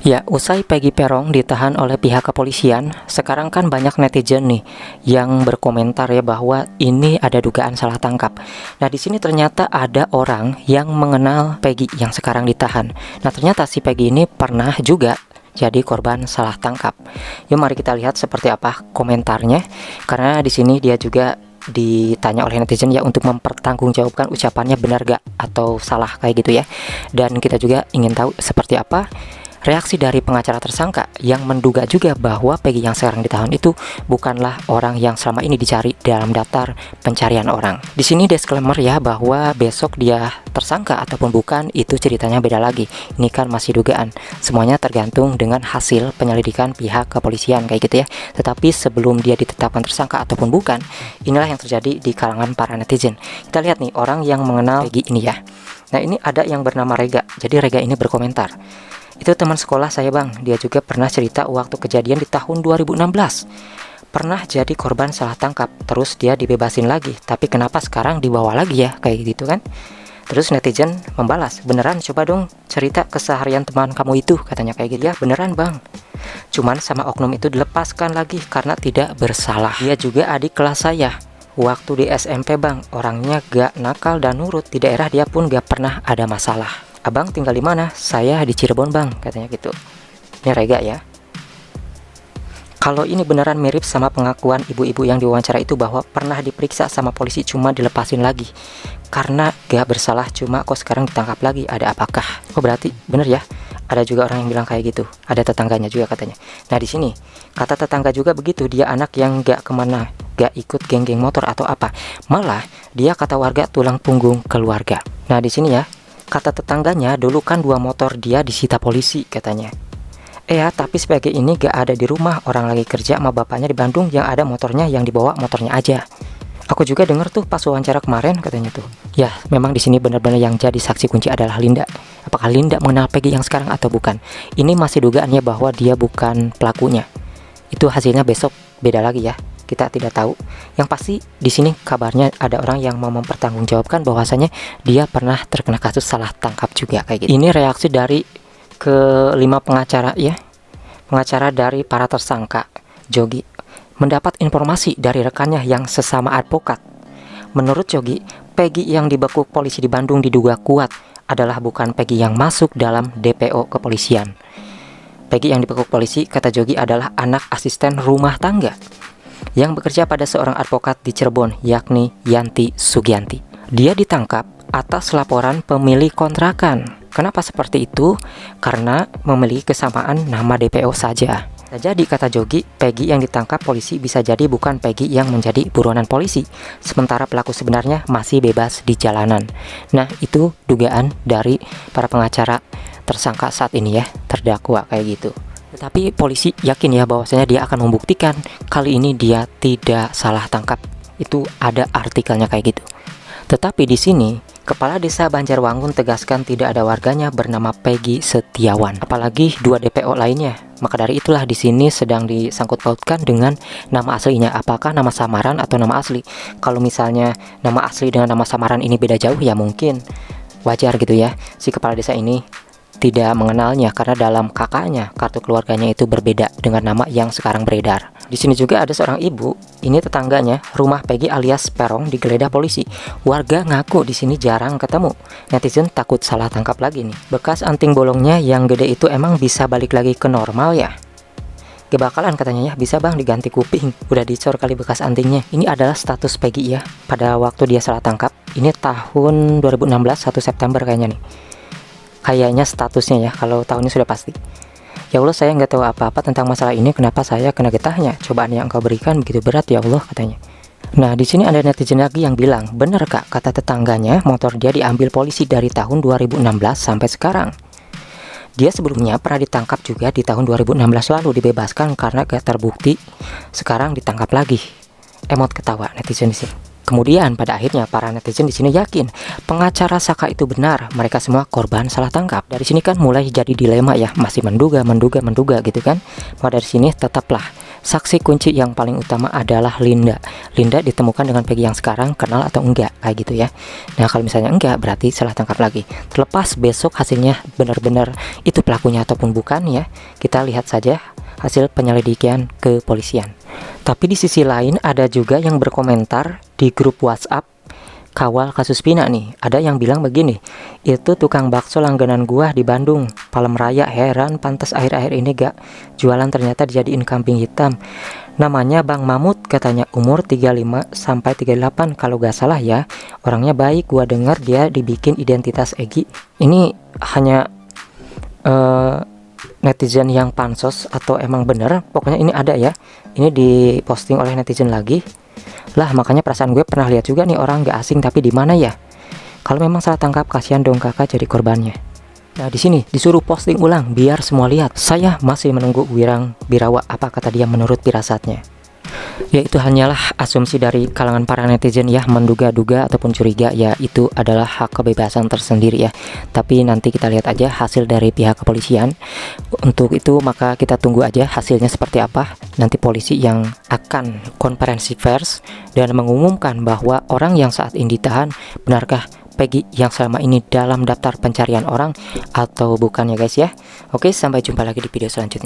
Ya, usai Peggy Peron ditahan oleh pihak kepolisian, sekarang kan banyak netizen nih yang berkomentar ya bahwa ini ada dugaan salah tangkap. Nah, di sini ternyata ada orang yang mengenal Peggy yang sekarang ditahan. Nah, ternyata si Peggy ini pernah juga jadi korban salah tangkap. Yuk mari kita lihat seperti apa komentarnya. Karena di sini dia juga ditanya oleh netizen ya untuk mempertanggungjawabkan ucapannya benar gak atau salah kayak gitu ya. Dan kita juga ingin tahu seperti apa reaksi dari pengacara tersangka yang menduga juga bahwa Peggy yang sekarang ditahan itu bukanlah orang yang selama ini dicari dalam daftar pencarian orang. Di sini disclaimer ya bahwa besok dia tersangka ataupun bukan itu ceritanya beda lagi. Ini kan masih dugaan. Semuanya tergantung dengan hasil penyelidikan pihak kepolisian kayak gitu ya. Tetapi sebelum dia ditetapkan tersangka ataupun bukan, inilah yang terjadi di kalangan para netizen. Kita lihat nih orang yang mengenal Peggy ini ya. Nah, ini ada yang bernama Rega. Jadi Rega ini berkomentar. Itu teman sekolah saya bang, dia juga pernah cerita waktu kejadian di tahun 2016 pernah jadi korban salah tangkap, terus dia dibebasin lagi, tapi kenapa sekarang dibawa lagi ya, kayak gitu kan. Terus netizen membalas, beneran coba dong cerita keseharian teman kamu itu, katanya kayak gitu ya. Beneran bang, cuman sama oknum itu dilepaskan lagi karena tidak bersalah. Dia juga adik kelas saya waktu di SMP bang, orangnya gak nakal dan nurut, di daerah dia pun gak pernah ada masalah. Abang tinggal di mana? Saya di Cirebon bang, katanya gitu. Ini Rega ya. Kalau ini beneran mirip sama pengakuan ibu-ibu yang diwawancara itu bahwa pernah diperiksa sama polisi cuma dilepasin lagi karena gak bersalah, cuma kok sekarang ditangkap lagi, ada apakah? Oh berarti bener ya, ada juga orang yang bilang kayak gitu. Ada tetangganya juga katanya. Nah di sini kata tetangga juga begitu, dia anak yang gak kemana, gak ikut geng-geng motor atau apa, malah dia kata warga tulang punggung keluarga. Nah di sini ya, kata tetangganya dulu kan 2 motor dia disita polisi katanya. Ya tapi sebagai ini gak ada di rumah, orang lagi kerja sama bapaknya di Bandung, yang ada motornya yang dibawa motornya aja. Aku juga denger tuh pas wawancara kemarin katanya tuh. Ya memang di sini benar-benar yang jadi saksi kunci adalah Linda. Apakah Linda mengenal Peggy yang sekarang atau bukan? Ini masih dugaannya bahwa dia bukan pelakunya. Itu hasilnya besok beda lagi ya. Kita tidak tahu. Yang pasti di sini kabarnya ada orang yang mau mempertanggungjawabkan bahwasanya dia pernah terkena kasus salah tangkap juga kayak gitu. Ini reaksi dari kelima pengacara ya. Pengacara dari para tersangka. Jogi mendapat informasi dari rekannya yang sesama advokat. Menurut Jogi, Peggy yang dibekuk polisi di Bandung diduga kuat adalah bukan Peggy yang masuk dalam DPO kepolisian. Peggy yang dibekuk polisi, kata Jogi, adalah anak asisten rumah tangga yang bekerja pada seorang advokat di Cirebon, yakni Yanti Sugianti. Dia ditangkap atas laporan pemilik kontrakan. Kenapa seperti itu? Karena memiliki kesamaan nama DPO saja. Nah, jadi kata Jogi, Peggy yang ditangkap polisi bisa jadi bukan Peggy yang menjadi buronan polisi, sementara pelaku sebenarnya masih bebas di jalanan. Nah, itu dugaan dari para pengacara tersangka saat ini ya, terdakwa kayak gitu. Tetapi polisi yakin ya bahwasanya dia akan membuktikan kali ini dia tidak salah tangkap. Itu ada artikelnya kayak gitu. Tetapi di sini Kepala Desa Banjarwangun tegaskan tidak ada warganya bernama Peggy Setiawan, apalagi 2 DPO lainnya. Maka dari itulah di sini sedang disangkut pautkan dengan nama aslinya, apakah nama samaran atau nama asli. Kalau misalnya nama asli dengan nama samaran ini beda jauh ya mungkin wajar gitu ya. Si kepala desa ini tidak mengenalnya karena dalam kakaknya kartu keluarganya itu berbeda dengan nama yang sekarang beredar. Di sini juga ada seorang ibu, ini tetangganya, rumah Peggy alias Peron digeledah polisi. Warga ngaku di sini jarang ketemu. Netizen takut salah tangkap lagi nih. Bekas anting bolongnya yang gede itu emang bisa balik lagi ke normal ya? Gak bakalan katanya ya, bisa bang diganti kuping. Udah dicor kali bekas antingnya. Ini adalah status Peggy ya pada waktu dia salah tangkap. Ini tahun 2016 1 September kayaknya nih. Kayaknya statusnya ya, kalau tahunnya sudah pasti. Ya Allah, saya nggak tahu apa-apa tentang masalah ini, kenapa saya kena getahnya? Cobaan yang engkau berikan begitu berat ya Allah, katanya. Nah di sini ada netizen lagi yang bilang, bener kak, kata tetangganya motor dia diambil polisi dari tahun 2016 sampai sekarang. Dia sebelumnya pernah ditangkap juga di tahun 2016 lalu, dibebaskan karena gak terbukti. Sekarang ditangkap lagi. Emot ketawa netizen di sini. Kemudian pada akhirnya para netizen di sini yakin pengacara Saka itu benar, mereka semua korban salah tangkap. Dari sini kan mulai jadi dilema ya, masih menduga gitu kan. Maka dari sini tetaplah Saksi kunci yang paling utama adalah Linda. Linda ditemukan dengan Peggy yang sekarang, kenal atau enggak, kayak gitu ya. Nah, kalau misalnya enggak, berarti salah tangkap lagi. Terlepas besok hasilnya benar-benar itu pelakunya ataupun bukan ya, kita lihat saja hasil penyelidikan kepolisian. Tapi di sisi lain ada juga yang berkomentar di grup WhatsApp Kawal Kasus Vina nih, ada yang bilang begini, itu tukang bakso langganan gua di Bandung, Palem Raya, heran pantas akhir-akhir ini gak jualan, ternyata dijadiin kambing hitam. Namanya Bang Mamut, katanya umur 35 sampai 38 kalau gak salah ya. Orangnya baik, gua dengar dia dibikin identitas Egy. Ini hanya netizen yang pansos atau emang bener, pokoknya ini ada ya. Ini diposting oleh netizen lagi. Lah, makanya perasaan gue pernah lihat juga nih orang gak asing, tapi di mana ya? Kalau memang salah tangkap, kasihan dong kakak jadi korbannya. Nah, di sini disuruh posting ulang biar semua lihat. Saya masih menunggu Wirang Birawa, apa kata dia menurut firasatnya. Ya, itu hanyalah asumsi dari kalangan para netizen ya, menduga-duga ataupun curiga, ya itu adalah hak kebebasan tersendiri ya. Tapi nanti kita lihat aja hasil dari pihak kepolisian. Untuk itu maka kita tunggu aja hasilnya seperti apa. Nanti polisi yang akan konferensi pers dan mengumumkan bahwa orang yang saat ini ditahan benarkah Peggy yang selama ini dalam daftar pencarian orang atau bukan ya guys ya. Oke, sampai jumpa lagi di video selanjutnya.